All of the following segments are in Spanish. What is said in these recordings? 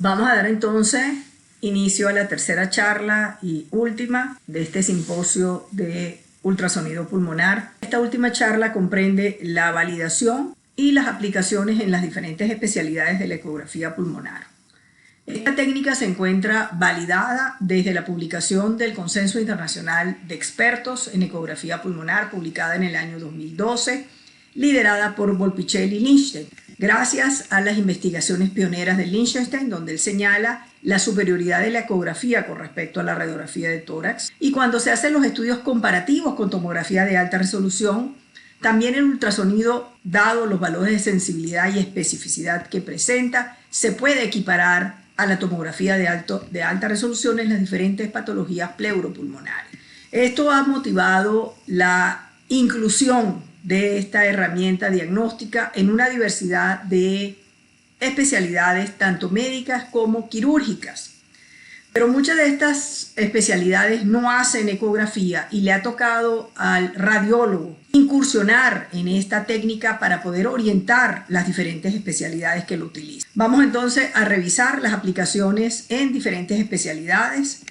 Vamos a dar entonces inicio a la tercera charla y última de este simposio de ultrasonido pulmonar. Esta última charla comprende la validación y las aplicaciones en las diferentes especialidades de la ecografía pulmonar. Esta técnica se encuentra validada desde la publicación del Consenso Internacional de Expertos en Ecografía Pulmonar, publicada en el año 2012, liderada por Volpicelli y Lichtenstein, gracias a las investigaciones pioneras de Lichtenstein, donde él señala la superioridad de la ecografía con respecto a la radiografía de tórax. Y cuando se hacen los estudios comparativos con tomografía de alta resolución, también el ultrasonido, dado los valores de sensibilidad y especificidad que presenta, se puede equiparar a la tomografía de alta resolución en las diferentes patologías pleuropulmonares. Esto ha motivado la inclusión de esta herramienta diagnóstica en una diversidad de especialidades, tanto médicas como quirúrgicas. Pero muchas de estas especialidades no hacen ecografía y le ha tocado al radiólogo incursionar en esta técnica para poder orientar las diferentes especialidades que lo utilizan. Vamos entonces a revisar las aplicaciones en diferentes especialidades,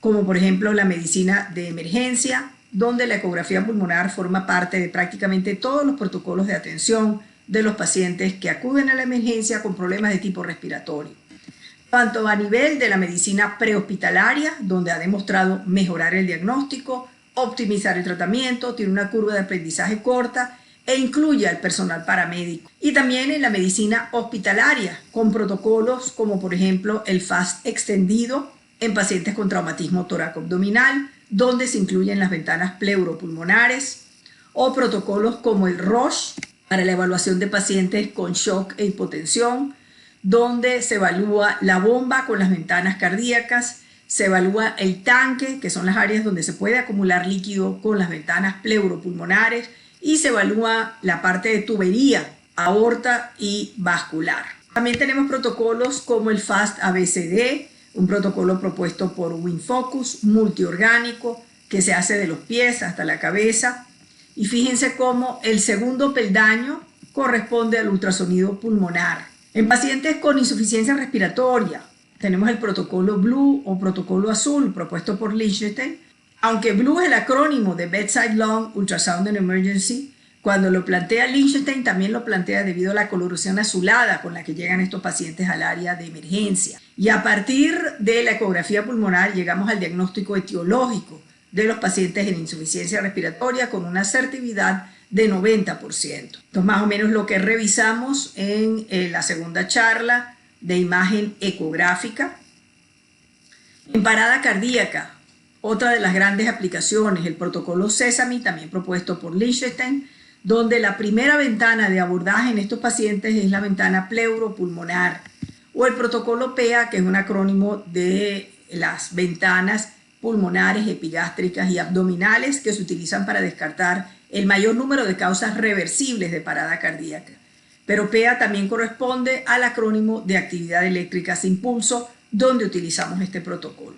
como por ejemplo la medicina de emergencia, donde la ecografía pulmonar forma parte de prácticamente todos los protocolos de atención de los pacientes que acuden a la emergencia con problemas de tipo respiratorio. Tanto a nivel de la medicina prehospitalaria, donde ha demostrado mejorar el diagnóstico, optimizar el tratamiento, tiene una curva de aprendizaje corta e incluye al personal paramédico. Y también en la medicina hospitalaria, con protocolos como por ejemplo el FAST extendido en pacientes con traumatismo toracoabdominal, donde se incluyen las ventanas pleuropulmonares, o protocolos como el ROSH para la evaluación de pacientes con shock e hipotensión, donde se evalúa la bomba con las ventanas cardíacas, se evalúa el tanque, que son las áreas donde se puede acumular líquido con las ventanas pleuropulmonares, y se evalúa la parte de tubería, aorta y vascular. También tenemos protocolos como el FAST ABCD, un protocolo propuesto por WinFocus, multiorgánico, que se hace de los pies hasta la cabeza. Y fíjense cómo el segundo peldaño corresponde al ultrasonido pulmonar. En pacientes con insuficiencia respiratoria, tenemos el protocolo Blue o protocolo azul propuesto por Lichtenstein. Aunque Blue es el acrónimo de Bedside Lung Ultrasound and Emergency, cuando lo plantea Lichtenstein también lo plantea debido a la coloración azulada con la que llegan estos pacientes al área de emergencia. Y a partir de la ecografía pulmonar llegamos al diagnóstico etiológico de los pacientes en insuficiencia respiratoria con una asertividad de 90%. Entonces, más o menos lo que revisamos en la segunda charla de imagen ecográfica. En parada cardíaca, otra de las grandes aplicaciones, el protocolo Sesame, también propuesto por Lichtenstein, donde la primera ventana de abordaje en estos pacientes es la ventana pleuropulmonar, o el protocolo PEA, que es un acrónimo de las ventanas pulmonares, epigástricas y abdominales que se utilizan para descartar el mayor número de causas reversibles de parada cardíaca. Pero PEA también corresponde al acrónimo de actividad eléctrica sin pulso, donde utilizamos este protocolo.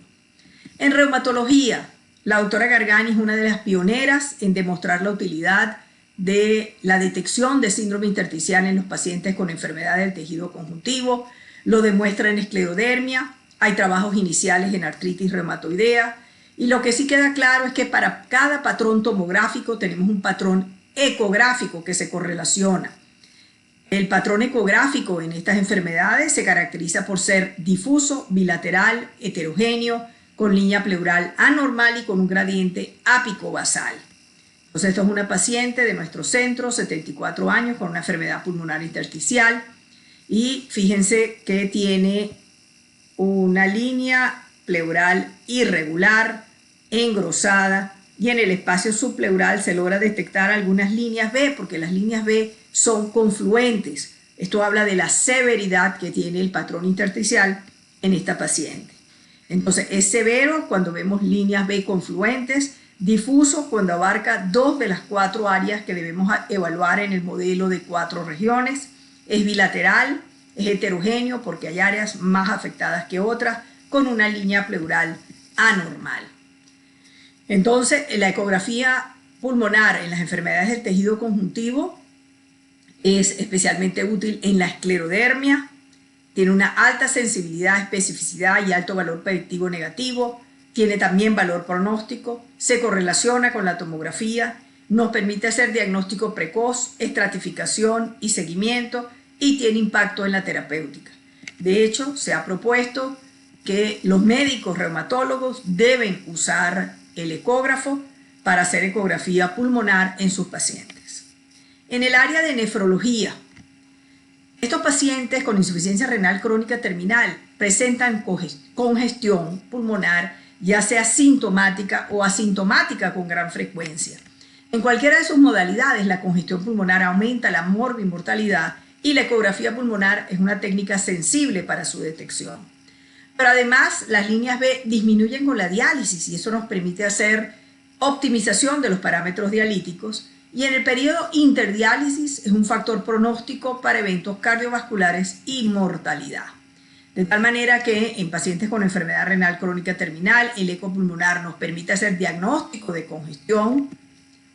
En reumatología, la doctora Gargani es una de las pioneras en demostrar la utilidad de la detección de síndrome intersticial en los pacientes con enfermedad del tejido conjuntivo. Lo demuestra en esclerodermia, hay trabajos iniciales en artritis reumatoidea, y lo que sí queda claro es que para cada patrón tomográfico tenemos un patrón ecográfico que se correlaciona. El patrón ecográfico en estas enfermedades se caracteriza por ser difuso, bilateral, heterogéneo, con línea pleural anormal y con un gradiente ápico-basal. Entonces, esto es una paciente de nuestro centro, 74 años, con una enfermedad pulmonar intersticial. Y fíjense que tiene una línea pleural irregular, engrosada, y en el espacio subpleural se logra detectar algunas líneas B, porque las líneas B son confluentes. Esto habla de la severidad que tiene el patrón intersticial en esta paciente. Entonces, es severo cuando vemos líneas B confluentes, difuso cuando abarca 2 de las 4 áreas que debemos evaluar en el modelo de 4 regiones, es bilateral, es heterogéneo porque hay áreas más afectadas que otras, con una línea pleural anormal. Entonces, la ecografía pulmonar en las enfermedades del tejido conjuntivo es especialmente útil en la esclerodermia, tiene una alta sensibilidad, especificidad y alto valor predictivo negativo, tiene también valor pronóstico, se correlaciona con la tomografía, nos permite hacer diagnóstico precoz, estratificación y seguimiento y tiene impacto en la terapéutica. De hecho, se ha propuesto que los médicos reumatólogos deben usar el ecógrafo para hacer ecografía pulmonar en sus pacientes. En el área de nefrología, estos pacientes con insuficiencia renal crónica terminal presentan congestión pulmonar, ya sea sintomática o asintomática con gran frecuencia. En cualquiera de sus modalidades, la congestión pulmonar aumenta la morbimortalidad y la ecografía pulmonar es una técnica sensible para su detección. Pero además, las líneas B disminuyen con la diálisis y eso nos permite hacer optimización de los parámetros dialíticos. Y en el periodo interdiálisis es un factor pronóstico para eventos cardiovasculares y mortalidad. De tal manera que en pacientes con enfermedad renal crónica terminal, el eco pulmonar nos permite hacer diagnóstico de congestión,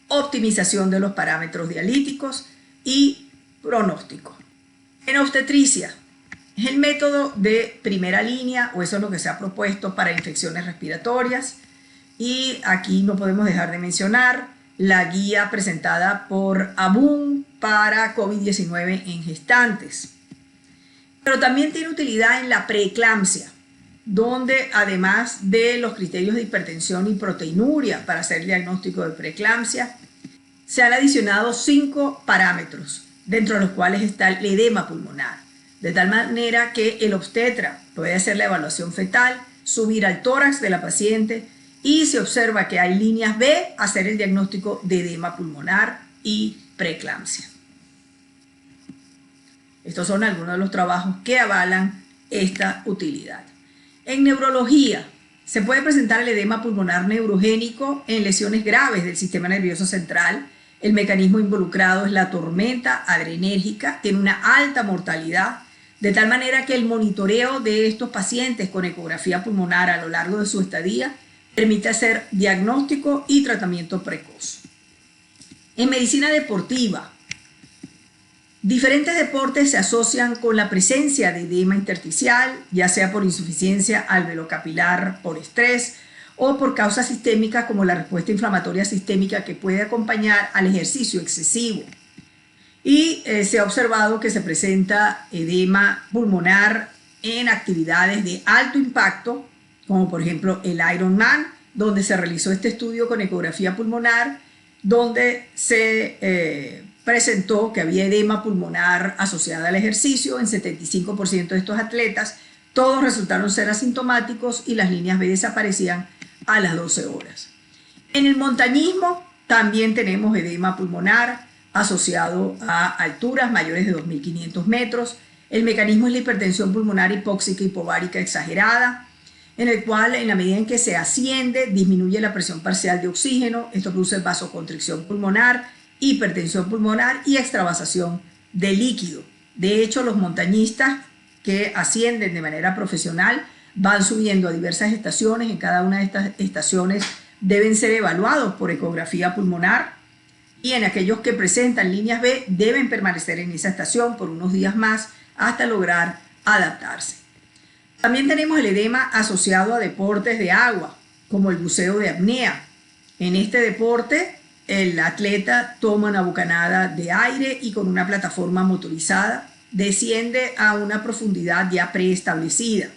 optimización de los parámetros dialíticos y pronóstico. En obstetricia, es el método de primera línea, o eso es lo que se ha propuesto para infecciones respiratorias. Y aquí no podemos dejar de mencionar la guía presentada por ABUN para COVID-19 en gestantes. Pero también tiene utilidad en la preeclampsia, donde además de los criterios de hipertensión y proteinuria para hacer el diagnóstico de preeclampsia, se han adicionado 5 parámetros, dentro de los cuales está el edema pulmonar, de tal manera que el obstetra puede hacer la evaluación fetal, subir al tórax de la paciente y se observa que hay líneas B, hacer el diagnóstico de edema pulmonar y preeclampsia. Estos son algunos de los trabajos que avalan esta utilidad. En neurología, se puede presentar el edema pulmonar neurogénico en lesiones graves del sistema nervioso central. El mecanismo involucrado es la tormenta adrenérgica, tiene una alta mortalidad, de tal manera que el monitoreo de estos pacientes con ecografía pulmonar a lo largo de su estadía permite hacer diagnóstico y tratamiento precoz. En medicina deportiva, diferentes deportes se asocian con la presencia de edema intersticial, ya sea por insuficiencia alveolocapilar por estrés o por causas sistémicas como la respuesta inflamatoria sistémica que puede acompañar al ejercicio excesivo. Y se ha observado que se presenta edema pulmonar en actividades de alto impacto, como por ejemplo el Ironman, donde se realizó este estudio con ecografía pulmonar, donde se presentó que había edema pulmonar asociada al ejercicio en 75% de estos atletas. Todos resultaron ser asintomáticos y las líneas B desaparecían a las 12 horas. En el montañismo también tenemos edema pulmonar asociado a alturas mayores de 2.500 metros. El mecanismo es la hipertensión pulmonar hipóxica hipovárica exagerada, en el cual en la medida en que se asciende disminuye la presión parcial de oxígeno. Esto produce vasoconstricción pulmonar, hipertensión pulmonar y extravasación de líquido. De hecho, los montañistas que ascienden de manera profesional van subiendo a diversas estaciones. En cada una de estas estaciones deben ser evaluados por ecografía pulmonar y en aquellos que presentan líneas B deben permanecer en esa estación por unos días más hasta lograr adaptarse. También tenemos el edema asociado a deportes de agua, como el buceo de apnea. En este deporte, el atleta toma una bocanada de aire y con una plataforma motorizada desciende a una profundidad ya preestablecida.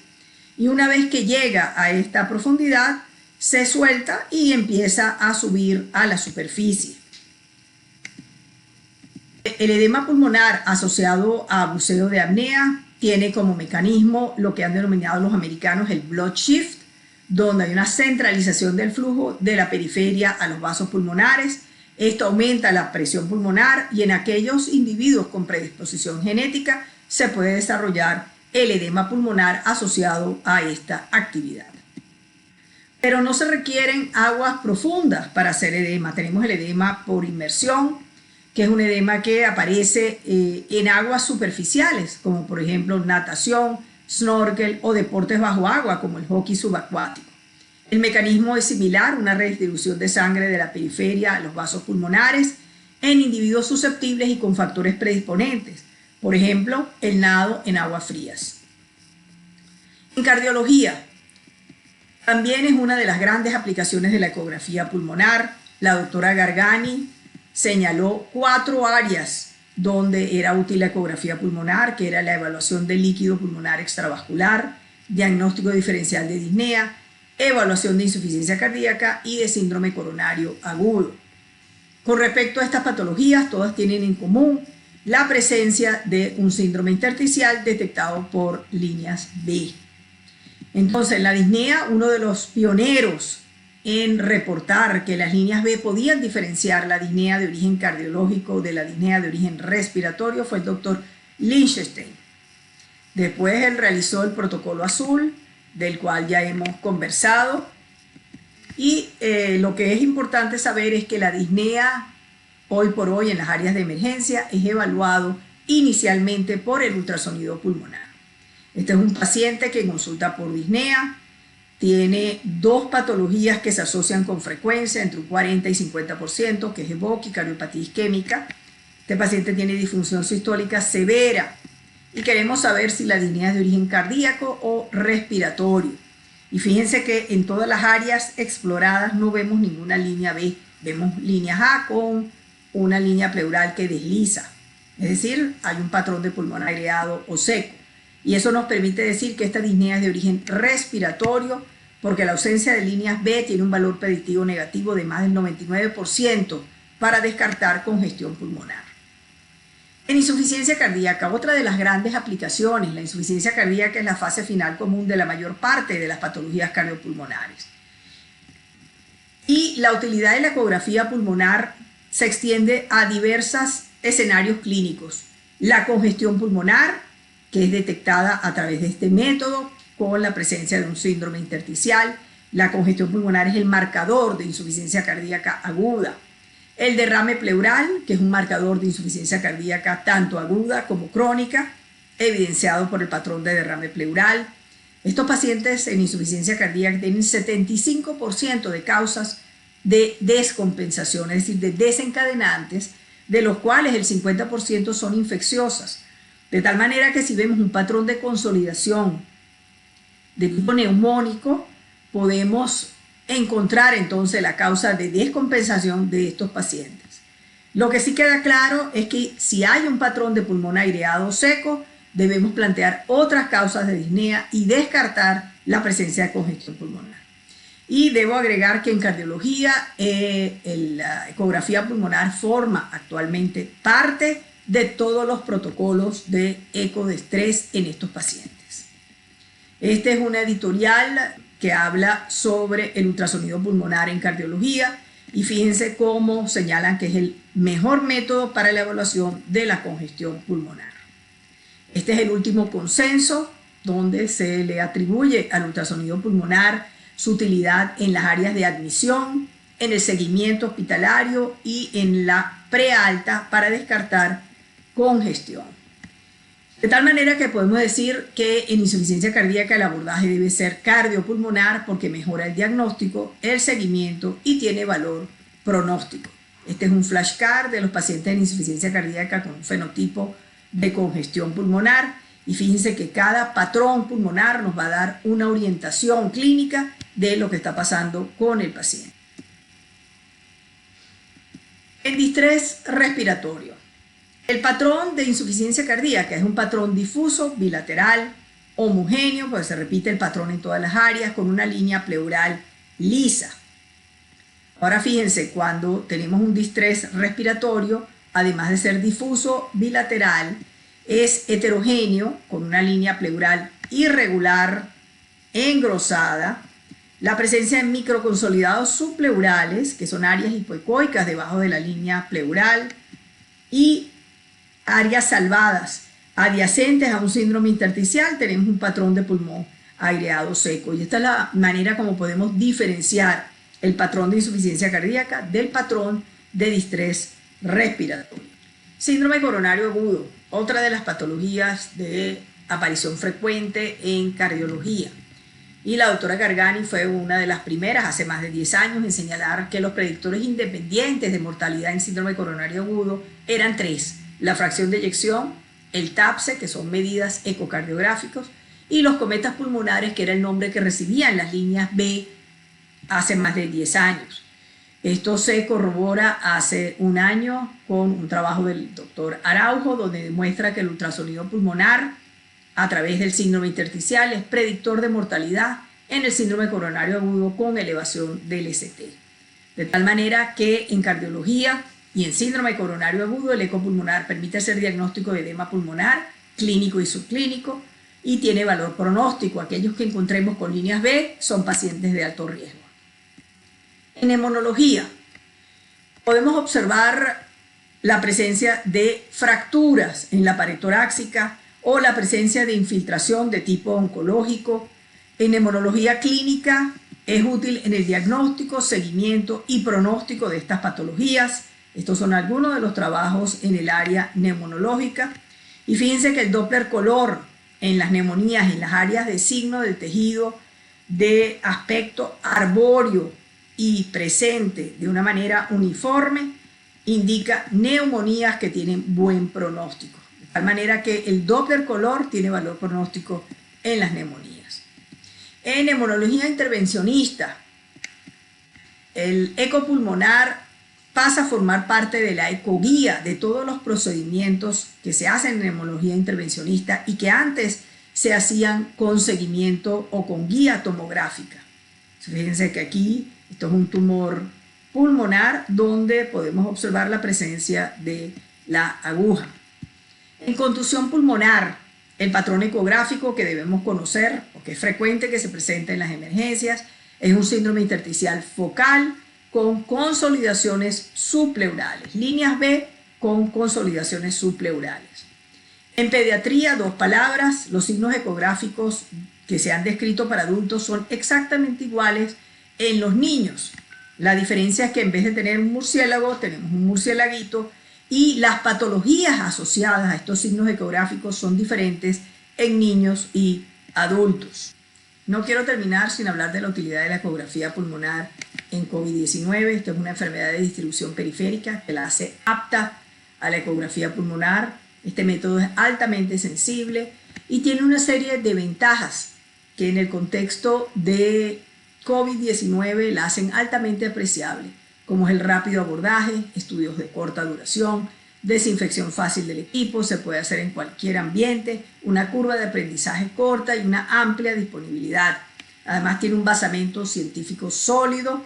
Y una vez que llega a esta profundidad, se suelta y empieza a subir a la superficie. El edema pulmonar asociado a buceo de apnea tiene como mecanismo lo que han denominado los americanos el blood shift, donde hay una centralización del flujo de la periferia a los vasos pulmonares. Esto aumenta la presión pulmonar y en aquellos individuos con predisposición genética se puede desarrollar el edema pulmonar asociado a esta actividad. Pero no se requieren aguas profundas para hacer edema. Tenemos el edema por inmersión, que es un edema que aparece en aguas superficiales, como por ejemplo natación, snorkel o deportes bajo agua, como el hockey subacuático. El mecanismo es similar, una redistribución de sangre de la periferia a los vasos pulmonares en individuos susceptibles y con factores predisponentes, por ejemplo, el nado en aguas frías. En cardiología, también es una de las grandes aplicaciones de la ecografía pulmonar. La doctora Gargani señaló 4 áreas donde era útil la ecografía pulmonar, que era la evaluación del líquido pulmonar extravascular, diagnóstico diferencial de disnea, evaluación de insuficiencia cardíaca y de síndrome coronario agudo. Con respecto a estas patologías, todas tienen en común la presencia de un síndrome intersticial detectado por líneas B. Entonces, la disnea, uno de los pioneros en reportar que las líneas B podían diferenciar la disnea de origen cardiológico de la disnea de origen respiratorio, fue el doctor Lichtenstein. Después él realizó el protocolo azul, del cual ya hemos conversado. Y lo que es importante saber es que la disnea, hoy por hoy en las áreas de emergencia, es evaluado inicialmente por el ultrasonido pulmonar. Este es un paciente que consulta por disnea, tiene 2 patologías que se asocian con frecuencia, entre un 40 y 50%, que es EVOC y cardiopatía isquémica. Este paciente tiene disfunción sistólica severa y queremos saber si la disnea es de origen cardíaco o respiratorio. Y fíjense que en todas las áreas exploradas no vemos ninguna línea B, vemos líneas A con una línea pleural que desliza, es decir, hay un patrón de pulmón aireado o seco. Y eso nos permite decir que esta disnea es de origen respiratorio, porque la ausencia de líneas B tiene un valor predictivo negativo de más del 99% para descartar congestión pulmonar. En insuficiencia cardíaca, otra de las grandes aplicaciones, la insuficiencia cardíaca es la fase final común de la mayor parte de las patologías cardiopulmonares. Y la utilidad de la ecografía pulmonar se extiende a diversos escenarios clínicos. La congestión pulmonar, que es detectada a través de este método con la presencia de un síndrome intersticial. La congestión pulmonar es el marcador de insuficiencia cardíaca aguda. El derrame pleural, que es un marcador de insuficiencia cardíaca tanto aguda como crónica, evidenciado por el patrón de derrame pleural. Estos pacientes en insuficiencia cardíaca tienen 75% de causas de descompensación, es decir, de desencadenantes, de los cuales el 50% son infecciosas. De tal manera que si vemos un patrón de consolidación de tipo neumónico, podemos encontrar entonces la causa de descompensación de estos pacientes. Lo que sí queda claro es que si hay un patrón de pulmón aireado seco, debemos plantear otras causas de disnea y descartar la presencia de congestión pulmonar. Y debo agregar que en cardiología la ecografía pulmonar forma actualmente parte de todos los protocolos de eco de estrés en estos pacientes. Este es una editorial que habla sobre el ultrasonido pulmonar en cardiología y fíjense cómo señalan que es el mejor método para la evaluación de la congestión pulmonar. Este es el último consenso donde se le atribuye al ultrasonido pulmonar su utilidad en las áreas de admisión, en el seguimiento hospitalario y en la prealta para descartar congestión. De tal manera que podemos decir que en insuficiencia cardíaca el abordaje debe ser cardiopulmonar porque mejora el diagnóstico, el seguimiento y tiene valor pronóstico. Este es un flashcard de los pacientes en insuficiencia cardíaca con un fenotipo de congestión pulmonar y fíjense que cada patrón pulmonar nos va a dar una orientación clínica de lo que está pasando con el paciente. El distrés respiratorio. El patrón de insuficiencia cardíaca es un patrón difuso, bilateral, homogéneo, pues se repite el patrón en todas las áreas, con una línea pleural lisa. Ahora fíjense, cuando tenemos un distrés respiratorio, además de ser difuso, bilateral, es heterogéneo, con una línea pleural irregular, engrosada, la presencia de microconsolidados subpleurales, que son áreas hipoecoicas debajo de la línea pleural, y áreas salvadas adyacentes a un síndrome intersticial, tenemos un patrón de pulmón aireado seco. Y esta es la manera como podemos diferenciar el patrón de insuficiencia cardíaca del patrón de distrés respiratorio. Síndrome coronario agudo, otra de las patologías de aparición frecuente en cardiología. Y la doctora Gargani fue una de las primeras, hace más de 10 años, en señalar que los predictores independientes de mortalidad en síndrome coronario agudo eran 3. La fracción de eyección, el TAPSE, que son medidas ecocardiográficos, y los cometas pulmonares, que era el nombre que recibían las líneas B hace más de 10 años. Esto se corrobora hace un año con un trabajo del doctor Araujo, donde demuestra que el ultrasonido pulmonar a través del síndrome intersticial es predictor de mortalidad en el síndrome coronario agudo con elevación del ST. De tal manera que en cardiología y en síndrome coronario agudo el eco pulmonar permite hacer diagnóstico de edema pulmonar clínico y subclínico y tiene valor pronóstico. Aquellos que encontremos con líneas B son pacientes de alto riesgo. En neumología podemos observar la presencia de fracturas en la pared torácica o la presencia de infiltración de tipo oncológico. En neumología clínica es útil en el diagnóstico, seguimiento y pronóstico de estas patologías. Estos son algunos de los trabajos en el área neumonológica. Y fíjense que el Doppler color en las neumonías, en las áreas de signo del tejido de aspecto arbóreo y presente de una manera uniforme, indica neumonías que tienen buen pronóstico. De tal manera que el Doppler color tiene valor pronóstico en las neumonías. En neumología intervencionista, el eco pulmonar pasa a formar parte de la ecoguía de todos los procedimientos que se hacen en neumología intervencionista y que antes se hacían con seguimiento o con guía tomográfica. Fíjense que aquí esto es un tumor pulmonar donde podemos observar la presencia de la aguja. En contusión pulmonar, el patrón ecográfico que debemos conocer, porque es frecuente que se presente en las emergencias, es un síndrome intersticial focal con consolidaciones subpleurales, líneas B con consolidaciones subpleurales. En pediatría, 2 palabras, los signos ecográficos que se han descrito para adultos son exactamente iguales en los niños. La diferencia es que en vez de tener un murciélago, tenemos un murciélaguito y las patologías asociadas a estos signos ecográficos son diferentes en niños y adultos. No quiero terminar sin hablar de la utilidad de la ecografía pulmonar en COVID-19. Esto es una enfermedad de distribución periférica que la hace apta a la ecografía pulmonar. Este método es altamente sensible y tiene una serie de ventajas que en el contexto de COVID-19 la hacen altamente apreciable, como es el rápido abordaje, estudios de corta duración, desinfección fácil del equipo, se puede hacer en cualquier ambiente, una curva de aprendizaje corta y una amplia disponibilidad. Además tiene un basamento científico sólido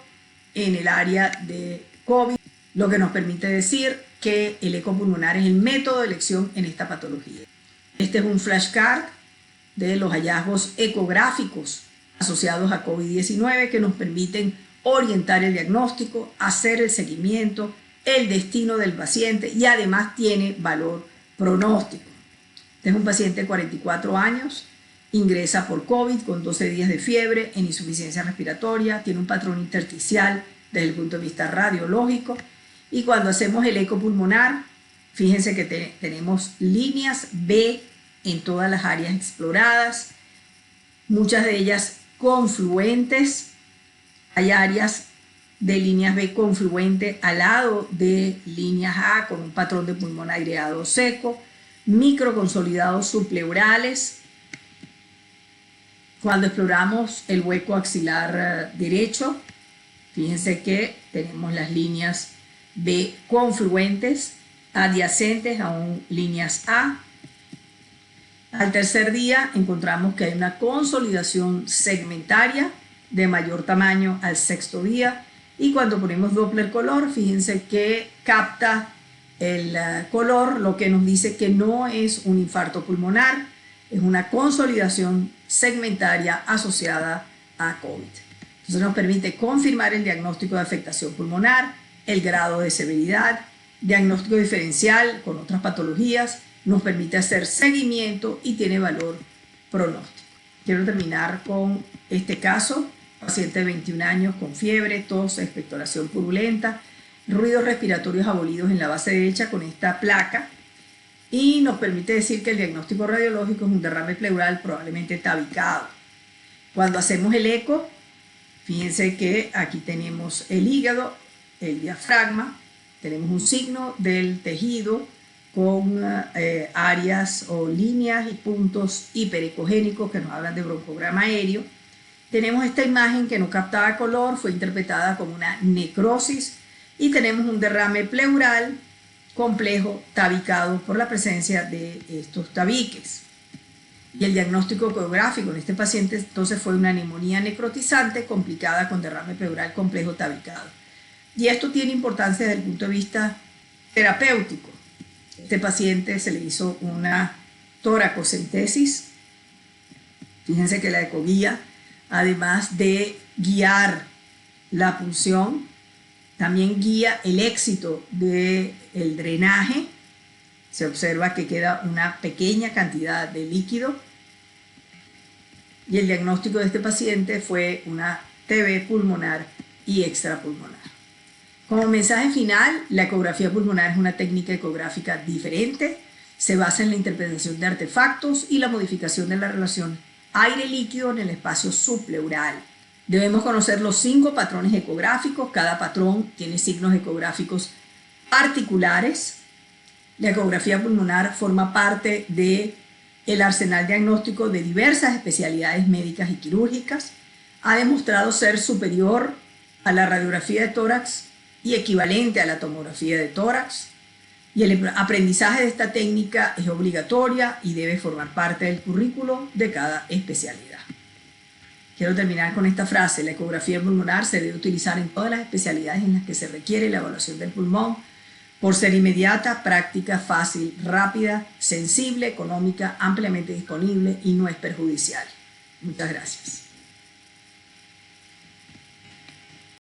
en el área de COVID, lo que nos permite decir que el eco pulmonar es el método de elección en esta patología. Este es un flashcard de los hallazgos ecográficos asociados a COVID-19 que nos permiten orientar el diagnóstico, hacer el seguimiento, el destino del paciente y además tiene valor pronóstico. Este es un paciente de 44 años, ingresa por COVID con 12 días de fiebre en insuficiencia respiratoria, tiene un patrón intersticial desde el punto de vista radiológico y cuando hacemos el eco pulmonar, fíjense que tenemos líneas B en todas las áreas exploradas, muchas de ellas confluentes. Hay áreas de líneas B confluente al lado de líneas A con un patrón de pulmón aireado seco, microconsolidados subpleurales. Cuando exploramos el hueco axilar derecho, fíjense que tenemos las líneas B confluentes adyacentes a líneas A. Al tercer día encontramos que hay una consolidación segmentaria de mayor tamaño al sexto día y cuando ponemos Doppler color, fíjense que capta el color, lo que nos dice que no es un infarto pulmonar, es una consolidación segmentaria asociada a COVID. Entonces nos permite confirmar el diagnóstico de afectación pulmonar, el grado de severidad, diagnóstico diferencial con otras patologías, nos permite hacer seguimiento y tiene valor pronóstico. Quiero terminar con este caso, paciente de 21 años con fiebre, tos, expectoración purulenta, ruidos respiratorios abolidos en la base derecha con esta placa y nos permite decir que el diagnóstico radiológico es un derrame pleural probablemente tabicado. Cuando hacemos el eco, fíjense que aquí tenemos el hígado, el diafragma, tenemos un signo del tejido con áreas o líneas y puntos hiperecogénicos que nos hablan de broncograma aéreo. Tenemos esta imagen que no captaba color, fue interpretada como una necrosis, y tenemos un derrame pleural complejo tabicado por la presencia de estos tabiques. Y el diagnóstico ecográfico en este paciente entonces fue una neumonía necrotizante complicada con derrame pleural complejo tabicado. Y esto tiene importancia desde el punto de vista terapéutico. Este paciente se le hizo una toracocentesis. Fíjense que la ecoguía, además de guiar la punción, también guía el éxito del drenaje. Se observa que queda una pequeña cantidad de líquido. Y el diagnóstico de este paciente fue una TB pulmonar y extrapulmonar. Como mensaje final, la ecografía pulmonar es una técnica ecográfica diferente. Se basa en la interpretación de artefactos y la modificación de la relación aire-líquido en el espacio subpleural. Debemos conocer los 5 patrones ecográficos. Cada patrón tiene signos ecográficos particulares. La ecografía pulmonar forma parte del arsenal diagnóstico de diversas especialidades médicas y quirúrgicas. Ha demostrado ser superior a la radiografía de tórax y equivalente a la tomografía de tórax. Y el aprendizaje de esta técnica es obligatoria y debe formar parte del currículo de cada especialidad. Quiero terminar con esta frase: la ecografía pulmonar se debe utilizar en todas las especialidades en las que se requiere la evaluación del pulmón, por ser inmediata, práctica, fácil, rápida, sensible, económica, ampliamente disponible y no es perjudicial. Muchas gracias.